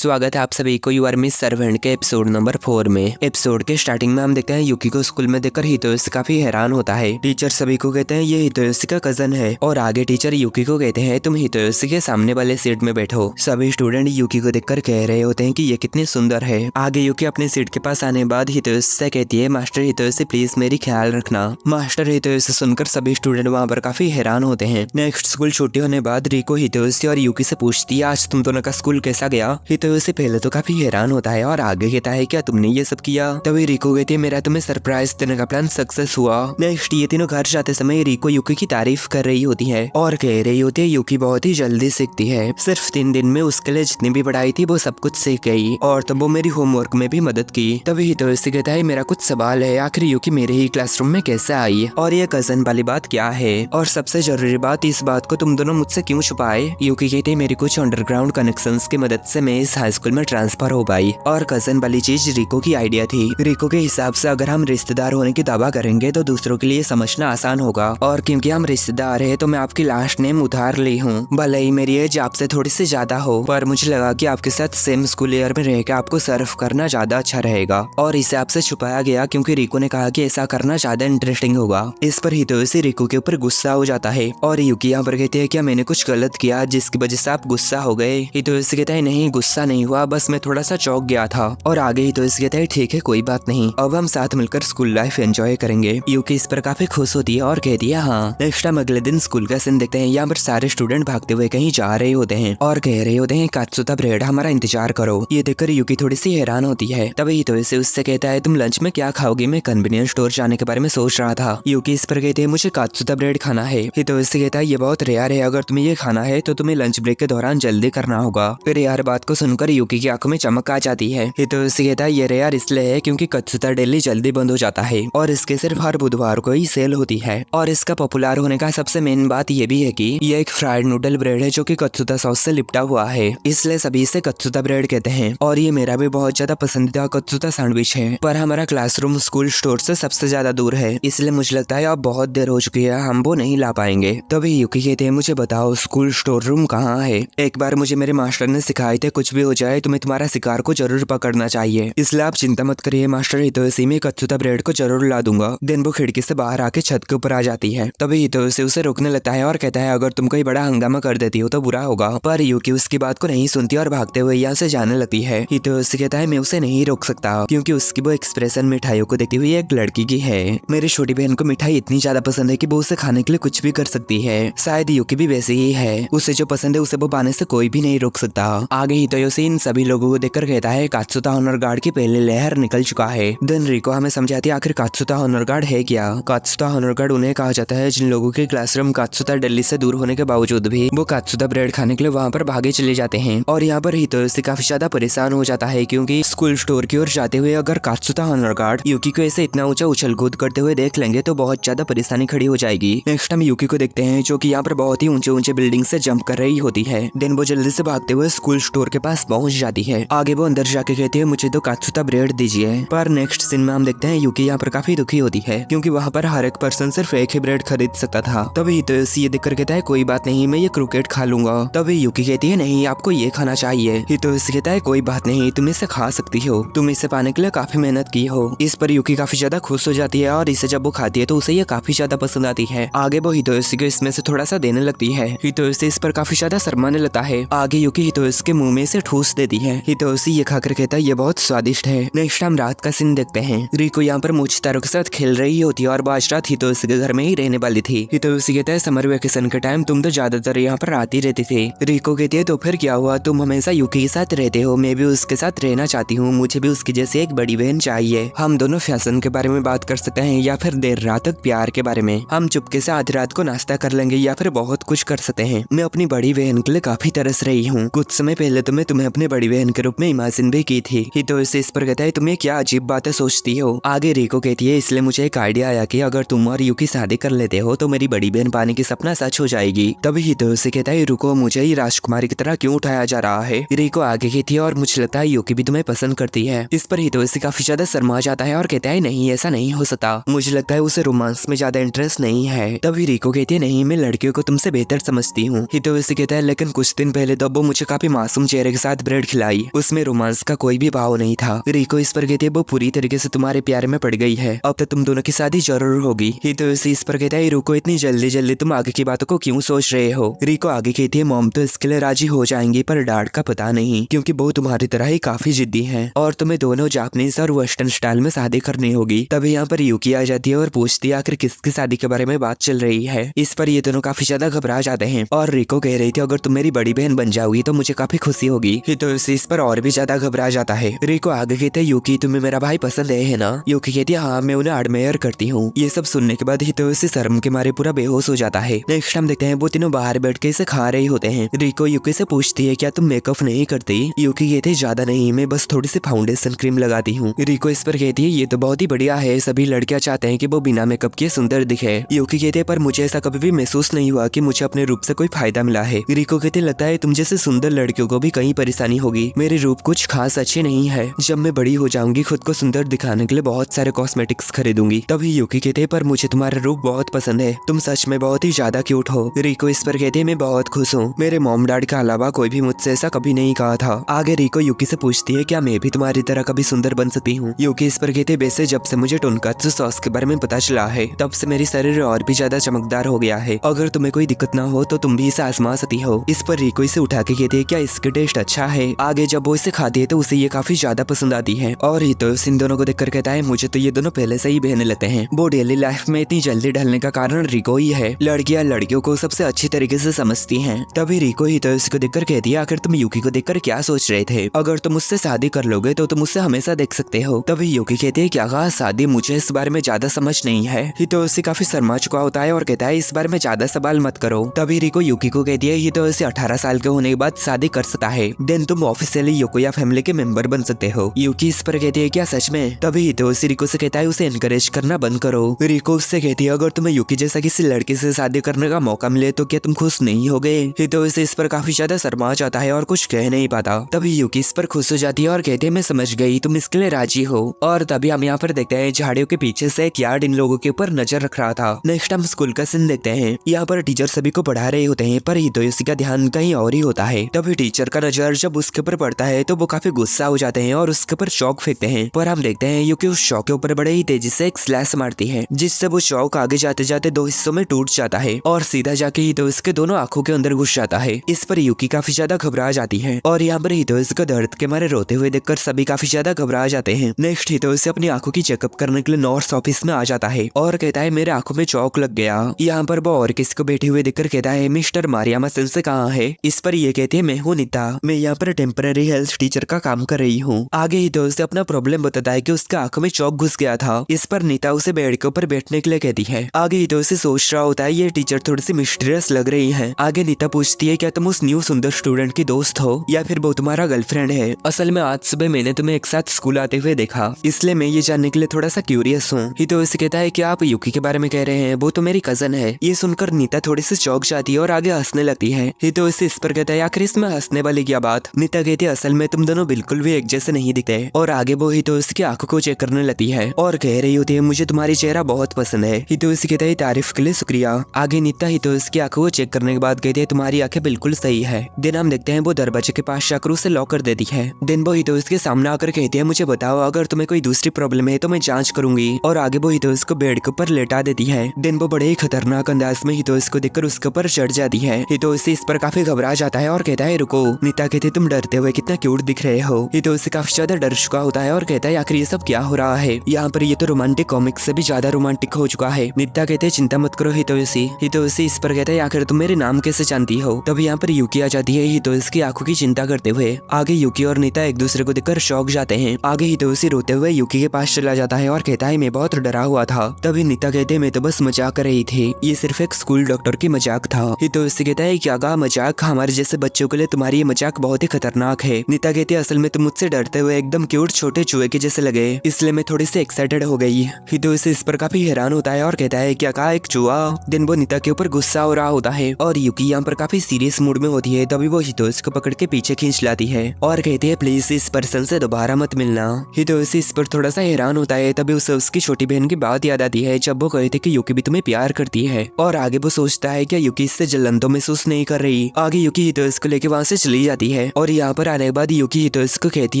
स्वागत है आप सभी को यू आर मिस सर्वेंट के एपिसोड नंबर 4 में। एपिसोड के स्टार्टिंग में हम देखते हैं यूकी को स्कूल में देखकर हितोयोशी काफी हैरान होता है। टीचर सभी को कहते हैं ये हितोयोशी का कजन है और आगे टीचर यूकी को कहते हैं तुम हितोयोशी के सामने वाले सीट में बैठो। सभी स्टूडेंट यूकी को देखकर कह रहे होते हैं कि ये कितनी सुंदर है। आगे यूकी अपनी सीट के पास आने बाद हितोयोशी से कहती है मास्टर हितोयोशी प्लीज मेरी ख्याल रखना। मास्टर हितोयोशी सुनकर सभी स्टूडेंट वहाँ पर काफी हैरान होते हैं। नेक्स्ट स्कूल छुट्टी होने बाद रिको हितोयोशी और यूकी से पूछती है आज तुम दोनों का स्कूल कैसा गया। हितोयोशी पहले तो काफी हैरान होता है और आगे कहता है क्या तुमने ये सब किया। तभी रिको कहती है मेरा तुम्हें सरप्राइज देने का प्लान सक्सेस हुआ। नेक्स्ट ये तीनों घर जाते समय रिको यूकी की तारीफ कर रही होती है और कह रही होती है यूकी बहुत ही जल्दी सीखती है। सिर्फ 3 दिन में उसके लिए जितनी भी पढ़ाई थी वो सब कुछ सीख गई और तब वो मेरी होमवर्क में भी मदद की। तभी हितोयोशी कहता है मेरा कुछ सवाल है, आखिर यूकी मेरे ही क्लासरूम में कैसे आई और ये कजन वाली बात क्या है और सबसे जरूरी बात इस बात को तुम दोनों मुझसे क्यों छुपाए। यूकी कहती है मेरी कुछ अंडरग्राउंड कनेक्शंस की मदद से मैं इस हाई स्कूल में ट्रांसफर हो पाई और कजन वाली चीज रिको की आइडिया थी। रिको के हिसाब से अगर हम रिश्तेदार होने की दावा करेंगे तो दूसरों के लिए समझना आसान होगा और क्योंकि हम रिश्तेदार है तो मैं आपकी लास्ट नेम उधार ली हूँ। भले ही मेरी एज आपसे थोड़ी सी ज्यादा हो पर मुझे लगा कि आपके साथ सेम स्कूल ईयर में रहकर आपको सर्व करना ज्यादा अच्छा रहेगा और इसे आपसे छुपाया गया क्योंकि रिको ने कहा कि ऐसा करना ज्यादा इंटरेस्टिंग होगा। इस पर हितोयोशी रिको के ऊपर गुस्सा हो जाता है और यूकी यहाँ पर कहती है क्या मैंने कुछ गलत किया जिसकी वजह से आप गुस्सा हो गए। हितोयोशी कहता है नहीं गुस्सा नहीं हुआ, बस मैं थोड़ा सा चौंक गया था। और आगे हितोयोशी कहता है ठीक है कोई बात नहीं, अब हम साथ मिलकर स्कूल लाइफ एंजॉय करेंगे। यूकी इस पर काफी खुश होती है और कहती है हाँ। नेक्स्ट टाइम अगले दिन स्कूल का सीन देखते हैं। यहाँ पर सारे स्टूडेंट भागते हुए कहीं जा रहे होते हैं और कह रहे होते हैं कात्सुता ब्रेड हमारा इंतजार करो। ये देखकर यूकी थोड़ी सी हैरान होती है। तभी हितोयोशी उससे कहता है तुम लंच में क्या खाओगी, मैं कन्वीनियंस स्टोर जाने के बारे में सोच रहा था। यूकी इस पर कहते हैं मुझे कात्सुता ब्रेड खाना है। हितोयोशी कहता है ये बहुत रेयर है, अगर तुम्हें ये खाना है तो तुम्हें लंच ब्रेक के दौरान जल्दी करना होगा। फिर यार बात को सुनकर यूकी की आंखों में चमक आ जाती है। हितोयोशी कहता है ये रेयर इसलिए है क्योंकि कात्सुता डेली जल्दी बंद हो जाता है और इसके सिर्फ हर बुधवार को ही सेल होती है और इसका पॉपुलर होने का सबसे मेन बात ये भी है कि ये एक फ्राइड नूडल ब्रेड है जो कि कात्सुता सॉस से लिपटा हुआ है, इसलिए सभी इसे कात्सुता ब्रेड कहते हैं। और ये मेरा भी बहुत ज्यादा पसंदीदा कात्सुता सैंडविच है पर हमारा क्लासरूम स्कूल स्टोर से सबसे ज्यादा दूर है, इसलिए मुझे लगता है अब बहुत देर हो चुकी है, हम वो नहीं ला पाएंगे। तभी यूकी कहते हैं मुझे बताओ स्कूल स्टोर रूम कहाँ है। एक बार मुझे मेरे मास्टर ने सिखाए थे कुछ भी हो जाए तुम्हें तुम्हारा शिकार को जरूर पकड़ना चाहिए, इसलिए आप चिंता मत करिए मास्टर। हितोयोशी में कात्सुता ब्रेड को जरूर ला दूंगा। दिन वो खिड़की से बाहर आके छत के ऊपर आ जाती है। तभी हितोयोशी उसे रोकने लगता है और कहता है अगर तुम कोई बड़ा हंगामा कर देती हो तो बुरा होगा, पर यूकी उसकी बात को नहीं सुनती और भागते हुए यहाँ से जाने लगती है। हितोयोशी कहता है मैं उसे नहीं रोक सकता क्योंकि उसकी वो एक्सप्रेशन मिठाइयों को देखती हुई एक लड़की की है। मेरी छोटी बहन को मिठाई इतनी ज्यादा पसंद है कि वो उसे खाने के लिए कुछ भी कर सकती है। शायद यूकी भी वैसे ही है, उसे जो पसंद है उसे वो पाने से कोई भी नहीं रोक सकता। आगे हितोयोशी इन सभी लोगों को देखकर कहता है कात्सुता ऑनर गार्ड की पहली लहर निकल चुका है। देन रिको हमें समझाती है आखिर कात्सुता ऑनर गार्ड है क्या। कात्सुता ऑनर गार्ड उन्हें कहा जाता है जिन लोगों के क्लासरूम कात्सुता दिल्ली से दूर होने के बावजूद भी वो कात्सुता ब्रेड खाने के लिए वहाँ पर भागे चले जाते हैं। और यहाँ पर हितोयोशी काफी ज्यादा परेशान हो जाता है क्योंकि स्कूल स्टोर की ओर जाते हुए अगर कात्सुता ऑनर गार्ड यूकी को ऐसे इतना ऊंचा उछल कूद करते हुए देख लेंगे तो बहुत ज्यादा परेशानी खड़ी हो जाएगी। नेक्स्ट हम यूकी को देखते हैं जो कि यहाँ पर बहुत ही ऊंचे ऊंचे बिल्डिंग से जंप कर रही होती है। देन वो जल्दी से भागते हुए स्कूल स्टोर के पास पहुंच जाती है। आगे वो अंदर जाके कहती है मुझे तो कात्सुता ब्रेड दीजिए। पर नेक्स्ट सीन में हम देखते हैं यूकी यहाँ पर काफी दुखी होती है क्योंकि वहाँ पर हर एक पर्सन सिर्फ एक ही ब्रेड खरीद सकता था। तभी हितोयोशी ये देखकर कहता है कोई बात नहीं मैं ये क्रिकेट खा लूंगा। तभी यूकी कहती है नहीं आपको ये खाना चाहिए। हितोयोशी कहता है कोई बात नहीं तुम इसे खा सकती हो, तुम इसे पाने के लिए काफी मेहनत की हो। इस पर यूकी काफी ज्यादा खुश हो जाती है और इसे जब वो खाती है तो उसे ये काफी ज्यादा पसंद आती है। आगे वो हितोयोशी को इसमें से थोड़ा सा देने लगती है। हितोयोशी इस पर काफी ज्यादा शर्माने लगता है। आगे यूकी हितोयोशी के मुंह में से ठूस देती है। हितोयोशी ये खाकर कहता है ये बहुत स्वादिष्ट है। नेक्स्ट हम रात का सीन देखते हैं। रिको यहाँ पर मोचितारो के साथ खेल रही होती है और आज रात हितोयोशी के घर में ही रहने वाली थी। हितोयोशी कहता है समर वेकेशन के टाइम तुम तो ज्यादातर यहाँ पर आती रहती थी। रिको कहती है तो फिर क्या हुआ, तुम हमेशा यूकी के साथ रहते हो, मैं भी उसके साथ रहना चाहती हूँ, मुझे भी उसकी जैसी एक बड़ी बहन चाहिए। हम दोनों फैशन के बारे में बात कर सकते हैं या फिर देर रात तक प्यार के बारे में। हम चुपके से आधी रात को नाश्ता कर लेंगे या फिर बहुत कुछ कर सकते हैं। मैं अपनी बड़ी बहन के लिए काफी तरस रही हूँ। कुछ समय पहले तो मैं तुम्हें अपनी बड़ी बहन के रूप में इमेजिन भी की थी। हितोयोशी इस पर कहता है तुम्हें क्या अजीब बातें सोचती हो। आगे रिको कहती है इसलिए मुझे एक आइडिया आया कि अगर तुम और यूकी शादी कर लेते हो तो मेरी बड़ी बहन पाने की सपना सच हो जाएगी। तभी हितोयोशी कहता है रुको मुझे ही राजकुमारी की तरह क्यों उठाया जा रहा है। रिको आगे कहती है और मुझे लगता है यूकी भी तुम्हें पसंद करती है। इस पर हितोयोशी काफी ज्यादा शर्मा जाता है और कहता है नहीं ऐसा नहीं हो सकता, मुझे लगता है उसे रोमांस में ज्यादा इंटरेस्ट नहीं है। तभी रिको कहती है नहीं मैं लड़कियों को तुमसे बेहतर समझती हूँ। हितोयोशी कहता है लेकिन कुछ दिन पहले तो वो मुझे काफी मासूम चेहरे के साथ साथ ब्रेड खिलाई। उसमें रोमांस का कोई भी भाव नहीं था। रिको इस पर कहती है वो पूरी तरीके से तुम्हारे प्यार में पड़ गई है, अब तो तुम दोनों की शादी जरूर होगी। हितोशी इस पर कहता है रुको, इतनी जल्दी जल्दी तुम आगे की बातों को क्यों सोच रहे हो। रिको आगे कहती है मॉम तो इसके लिए राजी हो जाएंगी, पर डैड का पता नहीं, क्योंकि वो तुम्हारी तरह ही काफी जिद्दी है और तुम्हें दोनों जापानीज और वेस्टर्न स्टाइल में शादी करनी होगी। तभी यहाँ पर यूकी आ जाती है और पूछती है आखिर किसकी शादी के बारे में बात चल रही है। इस पर ये दोनों काफी ज्यादा घबरा जाते हैं और रिको कह रही थी अगर तुम मेरी बड़ी बहन बन जाओगी तो मुझे काफी खुशी होगी। हितोशी इस पर और भी ज्यादा घबरा जाता है। रिको आगे कहते हैं यूकी तुम्हें मेरा भाई पसंद है ना। यूकी कहती है हाँ मैं उन्हें एडमायर करती हूँ। ये सब सुनने के बाद हितोशी शर्म के मारे पूरा बेहोश हो जाता है। नेक्स्ट हम देखते हैं वो तीनों बाहर बैठ के इसे खा रहे होते हैं। रिको यूकी से पूछती है क्या तुम मेकअप नहीं करती। यूकी कहती है ज्यादा नहीं, मैं बस थोड़ी सी फाउंडेशन क्रीम लगाती हूँ। रिको इस पर कहती है ये तो बहुत ही बढ़िया है, सभी लड़कियां चाहते हैं कि वो बिना मेकअप के सुंदर दिखे। यूकी कहते हैं पर मुझे ऐसा कभी भी महसूस नहीं हुआ कि मुझे अपने रूप से कोई फायदा मिला है। रिको कहते लगता है तुम जैसे सुंदर लड़कियों को भी कहीं परेशानी होगी, मेरे रूप कुछ खास अच्छे नहीं है, जब मैं बड़ी हो जाऊंगी खुद को सुंदर दिखाने के लिए बहुत सारे कॉस्मेटिक्स खरीदूंगी। तभी यूकी कहते पर मुझे तुम्हारा रूप बहुत पसंद है, तुम सच में बहुत ही ज्यादा क्यूट हो। रिको इस पर कहते मैं बहुत खुश हूँ, मेरे मॉम डैड के अलावा कोई भी मुझसे ऐसा कभी नहीं कहा था। आगे रिको यूकी से पूछती है क्या मैं भी तुम्हारी तरह कभी सुंदर बन सकती हूँ। यूकी इस पर कहते वैसे जब से मुझे टोनकात्सु सॉस के बारे में पता चला है तब से मेरी शरीर और भी ज्यादा चमकदार हो गया है, अगर तुम्हें कोई दिक्कत ना हो तो तुम भी इसे आजमा सकती हो। इस पर रिको इसे उठा के कहती है क्या इसका टेस्ट अच्छा है। आगे जब वो इसे खाती है तो उसे ये काफी ज्यादा पसंद आती है और हितोशी इन दोनों को देखकर कहता है मुझे तो ये दोनों पहले से ही बहने लगते हैं। वो डेली लाइफ में इतनी जल्दी ढलने का कारण रिको ही है, लड़कियां लड़कियों को सबसे अच्छी तरीके से समझती हैं। तभी रिको हितोशी को देखकर कहती है आखिर तुम यूकी को देखकर क्या सोच रहे थे, अगर तुम मुझसे शादी कर लोगे तो तुम मुझसे हमेशा देख सकते हो। तभी यूकी कहती है क्या कहा शादी, मुझे इस बारे में ज्यादा समझ नहीं है। हितोशी काफी शर्मा चुका होता है और कहता है इस बारे में ज्यादा सवाल मत करो। तभी रिको यूकी को कहती है हितोशी 18 साल के होने के बाद शादी कर सकता है, देन तुम ऑफिशियली योकोया फैमिली के मेंबर बन सकते हो। यूकी इस पर कहती है क्या सच में। तभी हितोशी रिको से कहता है उसे एनकरेज करना बंद करो। रिको उससे कहती है अगर तुम्हें यूकी जैसा किसी लड़के से शादी करने का मौका मिले तो क्या तुम खुश नहीं हो गए। हितोशी इस पर काफी ज्यादा शर्मा जाता है और कुछ कह नहीं पाता। तभी यूकी इस पर खुश हो जाती है और कहते हैं मैं समझ गई, तुम इसके लिए राजी हो। और तभी हम यहाँ पर देखते हैं झाड़ियों के पीछे से एक यार्ड इन लोगों के ऊपर नजर रख रहा था। नेक्स्ट हम स्कूल का सीन देखते हैं। यहाँ पर टीचर सभी को पढ़ा रहे होते हैं पर हितोशी का ध्यान कहीं और ही होता है। तभी टीचर का नजर जब उसके ऊपर पड़ता है तो वो काफी गुस्सा हो जाते हैं और उसके ऊपर चौक फेंकते हैं। पर हम देखते हैं यूकी उस चौक के ऊपर बड़े ही तेजी से एक स्लैश मारती है जिससे वो चौक आगे जाते जाते दो हिस्सों में टूट जाता है और सीधा जाके हितोशी के दोनों आंखों के अंदर घुस जाता है। इस पर यूकी काफी ज्यादा घबरा जाती है और यहाँ पर हितोशी का दर्द के मारे रोते हुए देखकर सभी काफी ज्यादा घबरा जाते हैं। नेक्स्ट हितोशी अपनी आंखों की चेकअप करने के लिए नर्स ऑफिस में आ जाता है और कहता है मेरे आंखों में चौक लग गया। यहाँ पर वो और किसी को बैठे हुए देखकर कहता है मिस्टर मारियामा सेंसे कहाँ है। इस पर ये कहती है मैं हूँ नीता, मैं यहाँ पर टेम्पररी हेल्थ टीचर का काम कर रही हूँ। आगे हितोशी अपना प्रॉब्लम बताता है कि उसके आंखों में चौक घुस गया था। इस पर नीता उसे बेड के ऊपर बैठने के लिए कहती है। आगे हितोशी सोच रहा होता है ये टीचर थोड़ी सी मिस्टीरियस लग रही है। आगे नीता पूछती है क्या तुम उस न्यू सुंदर स्टूडेंट की दोस्त हो या फिर वो तुम्हारा गर्लफ्रेंड है। असल में आज सुबह मैंने तुम्हें एक साथ स्कूल आते हुए देखा, इसलिए मैं ये जानने के लिए थोड़ा सा क्यूरियस हूँ। हितोशी कहता है कि आप यूकी के बारे में कह रहे हैं, वो तो मेरी कजन है। ये सुनकर नीता थोड़ी सी चौक जाती है और आगे हंसने लगती है। हितोशी इस पर कहता है आखिर इसमें हंसने वाली क्या बात। नीता कहती है असल में तुम दोनों बिल्कुल भी एक जैसे नहीं दिखते। और आगे वो हितोशी की आंखों को चेक करने लगती है और कह रही होती है मुझे तुम्हारी चेहरा बहुत पसंद है। हितोशी कहता है तारीफ के लिए शुक्रिया। आगे नीता हितोशी की आंखों को चेक करने के बाद कहती है तुम्हारी आंखें बिल्कुल सही है। दिन हम देखते हैं वो दरवाजे के पास जाकर उसे लॉक कर देती है। दिन वो हितोशी के सामने आकर कहती है मुझे बताओ अगर तुम्हें कोई दूसरी प्रॉब्लम है तो मैं जांच करूंगी। और आगे वो हितोशी को बेड के ऊपर लेटा देती है। दिन वो बड़े ही खतरनाक अंदाज में हितोशी को देखकर उसके ऊपर चढ़ जाती है। हितोशी इस पर काफी घबरा जाता है और कहता है रुको। नीता कहती तुम डरते हुए कितना क्यूट दिख रहे हो। हितोशी काफी ज्यादा डर चुका होता है और कहता है आखिर ये सब क्या हो रहा है, यहाँ पर ये तो रोमांटिक कॉमिक्स से भी ज्यादा रोमांटिक हो चुका है। नीता कहते हैं चिंता मत करो हितोशी। हितोशी इस पर कहता है आखिर तुम मेरे नाम कैसे जानती हो। तभी यहाँ पर यूकी आ जाती है हितोशी की आंखों की चिंता करते हुए। आगे यूकी और नीता एक दूसरे को देखकर शौक जाते हैं। आगे हितोशी रोते हुए यूकी के पास चला जाता है और कहता है मैं बहुत डरा हुआ था। तभी नीता कहते मैं तो बस मजाक कर रही थी, ये सिर्फ एक स्कूल डॉक्टर की मजाक था। हितोशी कहता है क्या कहा मजाक, हमारे जैसे बच्चों के लिए तुम्हारी ये मजाक बहुत ही खतरनाक है। नीता कहती है असल में तुम मुझसे डरते हुए एकदम क्यूट छोटे चूहे के जैसे लगे, इसलिए मैं थोड़ी सी एक्साइटेड हो गई। हितोशी इस पर काफी हैरान होता है और कहता है क्या कहा एक चूहा। दिन वो नीता के ऊपर गुस्सा हो रहा होता है और यूकी यहाँ पर काफी सीरियस मूड में होती है। तभी वो हितोशी को पकड़ के पीछे खींच लाती है और कहती है प्लीज इस पर्सन से दोबारा मत मिलना। हितोशी इस पर थोड़ा सा हैरान होता है। तभी उसे उसकी छोटी बहन की बात याद आती है जब वो कहते कि यूकी भी तुम्हें प्यार करती है। और आगे वो सोचता है क्या यूकी इससे जलन तो महसूस नहीं कर रही। आगे यूकी हितोशी को लेकर वहाँ से चली जाती है है और यहाँ पर आने के बाद यूकी हितोयोशी को कहती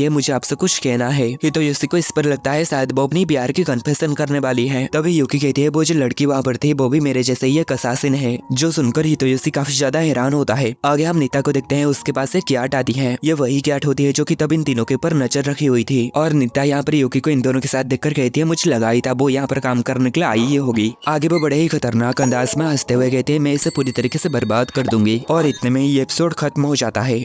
है मुझे आपसे कुछ कहना है। हितोयोशी को इस पर लगता है शायद वो अपनी प्यार की कन्फेशन करने वाली है। तभी यूकी कहती है वो जो लड़की वहाँ पर थी वो भी मेरे जैसे ही एक असासिन है। जो सुनकर हितोयोशी काफी ज्यादा हैरान होता है। आगे हम नीता को देखते हैं, उसके पास एक क्याट आती है। ये वही क्याट होती है जो कि तब इन तीनों के ऊपर नजर रखी हुई थी और नीता यहाँ पर यूकी को इन दोनों के साथ देखकर कहती है मुझे लगा ही था वो यहाँ पर काम करने के लिए आई ही होगी। आगे वो बड़े ही खतरनाक अंदाज में हंसते हुए कहते हैं मैं इसे पूरी तरीके से बर्बाद कर दूंगी और इतने में ये एपिसोड खत्म हो जाता है।